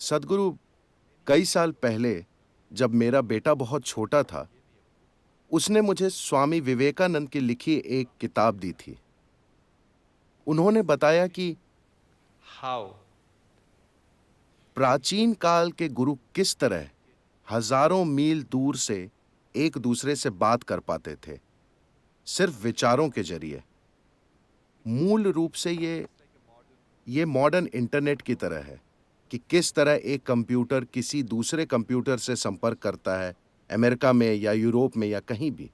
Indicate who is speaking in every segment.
Speaker 1: सदगुरु, कई साल पहले जब मेरा बेटा बहुत छोटा था, उसने मुझे स्वामी विवेकानंद की लिखी एक किताब दी थी। उन्होंने बताया कि
Speaker 2: How
Speaker 1: प्राचीन काल के गुरु किस तरह हजारों मील दूर से एक दूसरे से बात कर पाते थे, सिर्फ विचारों के जरिए। मूल रूप से ये मॉडर्न इंटरनेट की तरह है कि किस तरह एक कंप्यूटर किसी दूसरे कंप्यूटर से संपर्क करता है, अमेरिका में या यूरोप में या कहीं भी।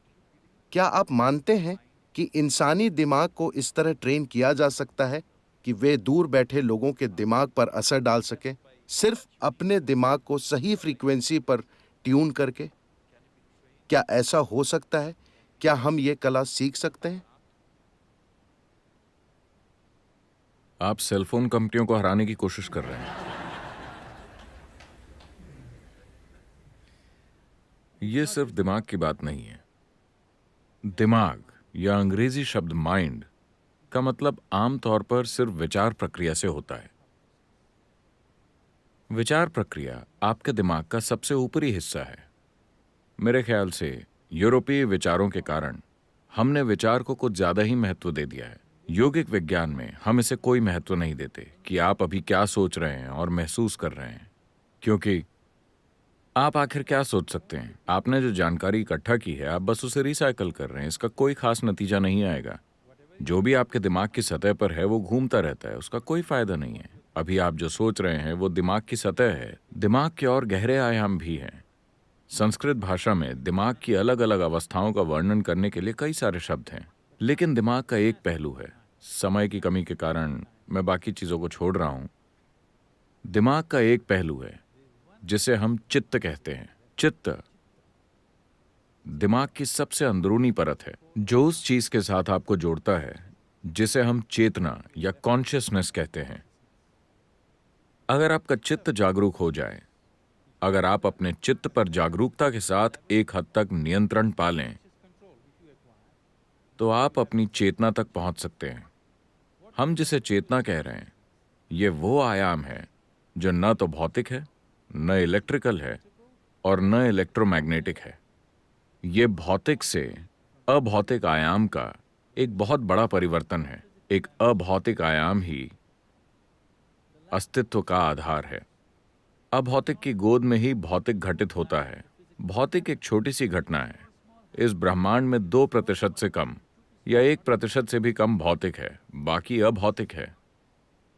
Speaker 1: क्या आप मानते हैं कि इंसानी दिमाग को इस तरह ट्रेन किया जा सकता है कि वे दूर बैठे लोगों के दिमाग पर असर डाल सके, सिर्फ अपने दिमाग को सही फ्रीक्वेंसी पर ट्यून करके? क्या ऐसा हो सकता है? क्या हम ये कला सीख सकते हैं?
Speaker 3: आप सेलफोन कंपनियों को हराने की कोशिश कर रहे हैं। यह सिर्फ दिमाग की बात नहीं है। दिमाग या अंग्रेजी शब्द माइंड का मतलब आमतौर पर सिर्फ विचार प्रक्रिया से होता है। विचार प्रक्रिया आपके दिमाग का सबसे ऊपरी हिस्सा है। मेरे ख्याल से यूरोपीय विचारों के कारण हमने विचार को कुछ ज्यादा ही महत्व दे दिया है। योगिक विज्ञान में हम इसे कोई महत्व नहीं देते कि आप अभी क्या सोच रहे हैं और महसूस कर रहे हैं, क्योंकि आप आखिर क्या सोच सकते हैं? आपने जो जानकारी इकट्ठा की है, आप बस उसे रिसाइकल कर रहे हैं। इसका कोई खास नतीजा नहीं आएगा। जो भी आपके दिमाग की सतह पर है वो घूमता रहता है, उसका कोई फायदा नहीं है। अभी आप जो सोच रहे हैं वो दिमाग की सतह है। दिमाग के और गहरे आयाम भी हैं। संस्कृत भाषा में दिमाग की अलग अलग अवस्थाओं का वर्णन करने के लिए कई सारे शब्द हैं, लेकिन दिमाग का एक पहलू है। समय की कमी के कारण मैं बाकी चीजों को छोड़ रहा हूं। दिमाग का एक पहलू है जिसे हम चित्त कहते हैं। चित्त दिमाग की सबसे अंदरूनी परत है, जो उस चीज के साथ आपको जोड़ता है जिसे हम चेतना या कॉन्शियसनेस कहते हैं। अगर आपका चित्त जागरूक हो जाए, अगर आप अपने चित्त पर जागरूकता के साथ एक हद तक नियंत्रण पा लें, तो आप अपनी चेतना तक पहुंच सकते हैं। हम जिसे चेतना कह रहे हैं, ये वो आयाम है जो न तो भौतिक है, न इलेक्ट्रिकल है और न इलेक्ट्रोमैग्नेटिक है। ये भौतिक से अभौतिक आयाम का एक बहुत बड़ा परिवर्तन है। एक अभौतिक आयाम ही अस्तित्व का आधार है। अभौतिक की गोद में ही भौतिक घटित होता है। भौतिक एक छोटी सी घटना है। इस ब्रह्मांड में 2% से कम या 1% से भी कम भौतिक है, बाकी अभौतिक है।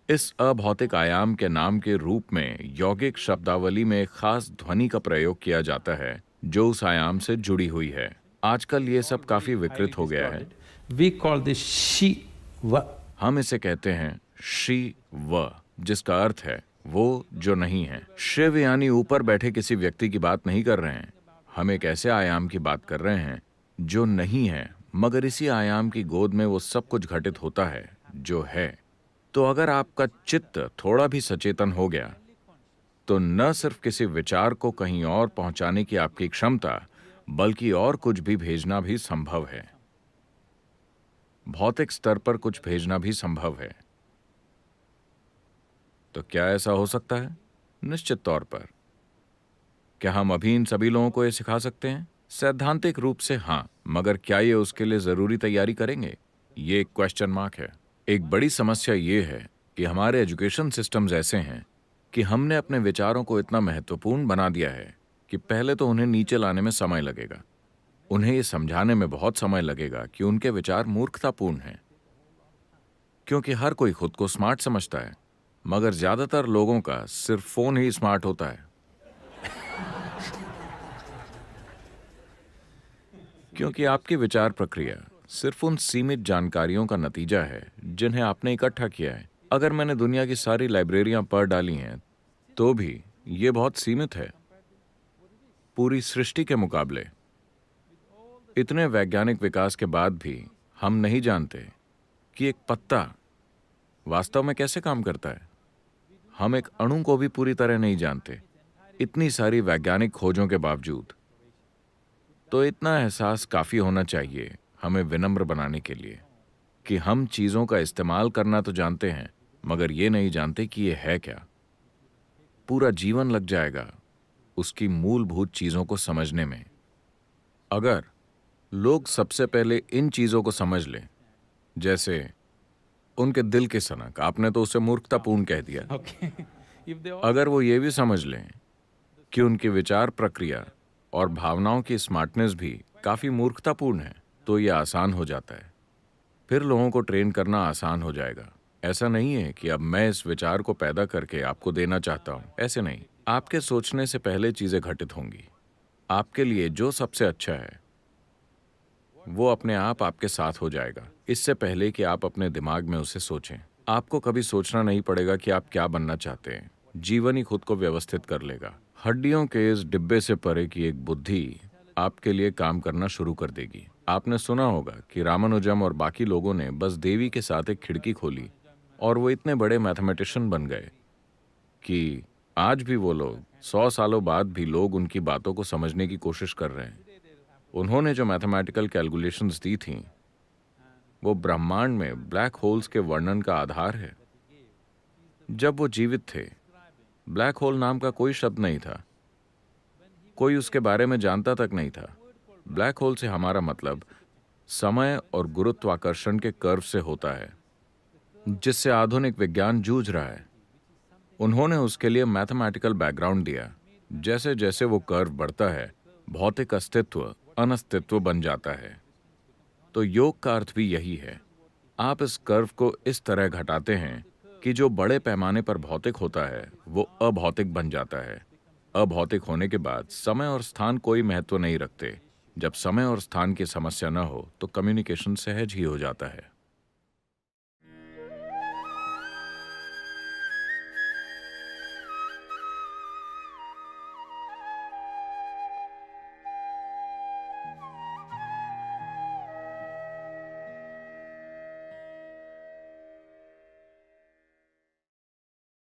Speaker 3: इस अभौतिक आयाम के नाम के रूप में यौगिक शब्दावली में एक खास ध्वनि का प्रयोग किया जाता है जो उस आयाम से जुड़ी हुई है। आजकल ये सब काफी विकृत हो गया है।
Speaker 2: we call this Shiva.
Speaker 3: हम इसे कहते हैं शिव, जिसका अर्थ है वो जो नहीं है। शिव यानी ऊपर बैठे किसी व्यक्ति की बात नहीं कर रहे हैं। हम एक ऐसे आयाम की बात कर रहे हैं जो नहीं है, मगर इसी आयाम की गोद में वो सब कुछ घटित होता है जो है। तो अगर आपका चित्त थोड़ा भी सचेतन हो गया, तो न सिर्फ किसी विचार को कहीं और पहुंचाने की आपकी क्षमता, बल्कि और कुछ भी भेजना भी संभव है। भौतिक स्तर पर कुछ भेजना भी संभव है। तो क्या ऐसा हो सकता है? निश्चित तौर पर। क्या हम अभी इन सभी लोगों को ये सिखा सकते हैं? सैद्धांतिक रूप से हाँ, मगर क्या ये उसके लिए जरूरी तैयारी करेंगे? ये एक क्वेश्चन मार्क है। एक बड़ी समस्या ये है कि हमारे एजुकेशन सिस्टम्स ऐसे हैं कि हमने अपने विचारों को इतना महत्वपूर्ण बना दिया है कि पहले तो उन्हें नीचे लाने में समय लगेगा। उन्हें ये समझाने में बहुत समय लगेगा कि उनके विचार मूर्खतापूर्ण हैं, क्योंकि हर कोई खुद को स्मार्ट समझता है, मगर ज्यादातर लोगों का सिर्फ फोन ही स्मार्ट होता है। क्योंकि आपकी विचार प्रक्रिया सिर्फ उन सीमित जानकारियों का नतीजा है जिन्हें आपने इकट्ठा किया है। अगर मैंने दुनिया की सारी लाइब्रेरियां पढ़ डाली हैं, तो भी ये बहुत सीमित है पूरी सृष्टि के मुकाबले। इतने वैज्ञानिक विकास के बाद भी हम नहीं जानते कि एक पत्ता वास्तव में कैसे काम करता है। हम एक अणु को भी पूरी तरह नहीं जानते, इतनी सारी वैज्ञानिक खोजों के बावजूद। तो इतना एहसास काफी होना चाहिए हमें विनम्र बनाने के लिए कि हम चीजों का इस्तेमाल करना तो जानते हैं, मगर ये नहीं जानते कि ये है क्या। पूरा जीवन लग जाएगा उसकी मूलभूत चीजों को समझने में। अगर लोग सबसे पहले इन चीजों को समझ लें, जैसे उनके दिल की सनक, आपने तो उसे मूर्खतापूर्ण कह दिया,
Speaker 2: Okay. If they all
Speaker 3: अगर वो ये भी समझ लें कि उनकी विचार प्रक्रिया और भावनाओं की स्मार्टनेस भी काफी मूर्खतापूर्ण है, तो ये आसान हो जाता है। फिर लोगों को ट्रेन करना आसान हो जाएगा। ऐसा नहीं है कि अब मैं इस विचार को पैदा करके आपको देना चाहता हूं, ऐसे नहीं। आपके सोचने से पहले चीजें घटित होंगी। आपके लिए जो सबसे अच्छा है वो अपने आप आपके साथ हो जाएगा, इससे पहले कि आप अपने दिमाग में उसे सोचें। आपको कभी सोचना नहीं पड़ेगा कि आप क्या बनना चाहते हैं। जीवन ही खुद को व्यवस्थित कर लेगा। हड्डियों के इस डिब्बे से परे की एक बुद्धि आपके लिए काम करना शुरू कर देगी। आपने सुना होगा कि रामानुजम और बाकी लोगों ने बस देवी के साथ एक खिड़की खोली और वो इतने बड़े मैथमेटिशियन बन गए कि आज भी वो लोग 100 सालों बाद भी लोग उनकी बातों को समझने की कोशिश कर रहे हैं। उन्होंने जो मैथमेटिकल कैलकुलेशंस दी थीं, वो ब्रह्मांड में ब्लैक होल्स के वर्णन का आधार है। जब वो जीवित थे, ब्लैक होल नाम का कोई शब्द नहीं था, कोई उसके बारे में जानता तक नहीं था। ब्लैक होल से हमारा मतलब समय और गुरुत्वाकर्षण के कर्व से होता है, जिससे आधुनिक विज्ञान जूझ रहा है। उन्होंने उसके लिए मैथमेटिकल बैकग्राउंड दिया। जैसे जैसे वो कर्व बढ़ता है, भौतिक अस्तित्व अनस्तित्व बन जाता है। तो योग का अर्थ भी यही है। आप इस कर्व को इस तरह घटाते हैं कि जो बड़े पैमाने पर भौतिक होता है वो अभौतिक बन जाता है। अभौतिक होने के बाद समय और स्थान कोई महत्व नहीं रखते। जब समय और स्थान की समस्या न हो तो कम्युनिकेशन सहज ही हो जाता है।